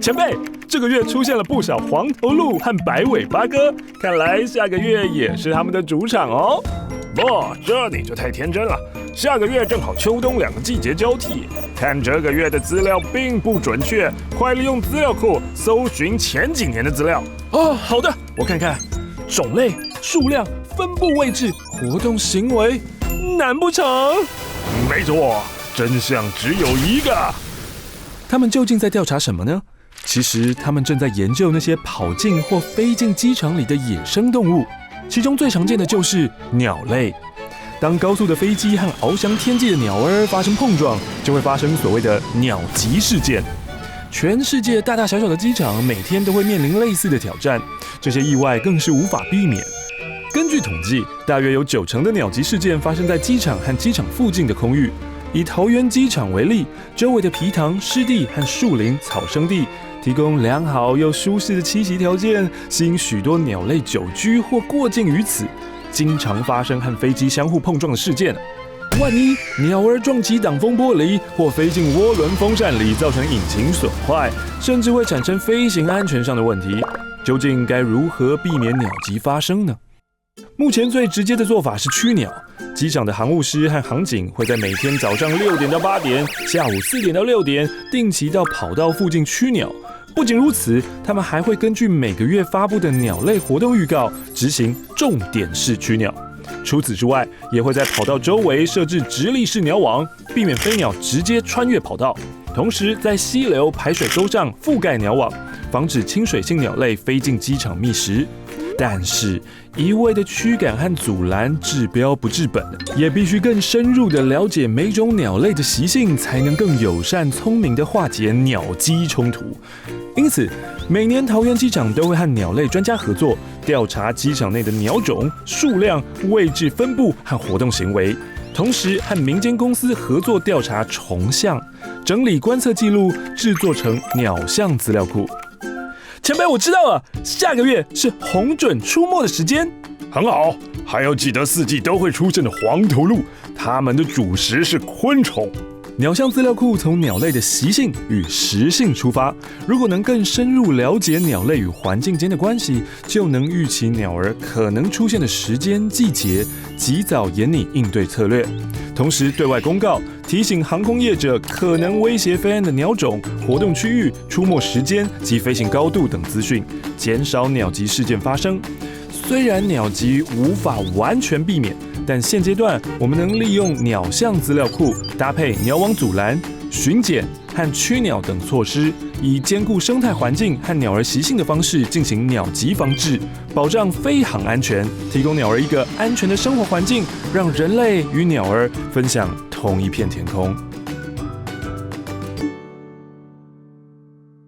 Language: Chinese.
前辈，这个月出现了不少黄头鹿和白尾八哥，看来下个月也是他们的主场哦。不，这你就太天真了。下个月正好秋冬2个季节交替，看这个月的资料并不准确，快利用资料库搜寻前几年的资料。哦，好的，我看看，种类、数量、分布位置、活动行为，难不成？没错，真相只有一个。他们究竟在调查什么呢？其实他们正在研究那些跑进或飞进机场里的野生动物，其中最常见的就是鸟类。当高速的飞机和翱翔天际的鸟儿发生碰撞，就会发生所谓的鸟击事件。全世界大大小小的机场每天都会面临类似的挑战，这些意外更是无法避免。根据统计，大约有90%的鸟击事件发生在机场和机场附近的空域。以桃园机场为例，周围的埤塘、湿地和树林、草生地提供良好又舒适的栖息条件，吸引许多鸟类久居或过境于此，经常发生和飞机相互碰撞的事件。万一鸟儿撞击挡风玻璃，或飞进涡轮风扇里，造成引擎损坏，甚至会产生飞行安全上的问题。究竟该如何避免鸟击发生呢？目前最直接的做法是驱鸟。机场的航务师和航警会在每天早上6点到8点、下午4点到6点定期到跑道附近驱鸟。不仅如此，他们还会根据每个月发布的鸟类活动预告，执行重点式驱鸟。除此之外，也会在跑道周围设置直立式鸟网，避免飞鸟直接穿越跑道。同时，在溪流、排水沟上覆盖鸟网，防止亲水性鸟类飞进机场觅食。但是，一味的驱赶和阻拦治标不治本，也必须更深入的了解每种鸟类的习性，才能更友善、聪明的化解鸟击冲突。因此，每年桃园机场都会和鸟类专家合作，调查机场内的鸟种、数量、位置分布和活动行为，同时和民间公司合作调查虫相，整理观测记录，制作成鸟相资料库。前辈，我知道了，下个月是红隼出没的时间。很好，还要记得4季都会出现的黄头鹿，它们的主食是昆虫。鸟相资料库从鸟类的习性与食性出发，如果能更深入了解鸟类与环境间的关系，就能预期鸟儿可能出现的时间、季节，及早研拟应对策略。同时对外公告，提醒航空业者可能威胁飞安的鸟种、活动区域、出没时间及飞行高度等资讯，减少鸟击事件发生。虽然鸟击无法完全避免，但现阶段我们能利用鸟相资料库，搭配鸟网阻拦、巡检和驱鸟等措施，以兼顾生态环境和鸟儿习性的方式进行鸟击防治，保障飞航安全，提供鸟儿一个安全的生活环境，让人类与鸟儿分享同一片天空。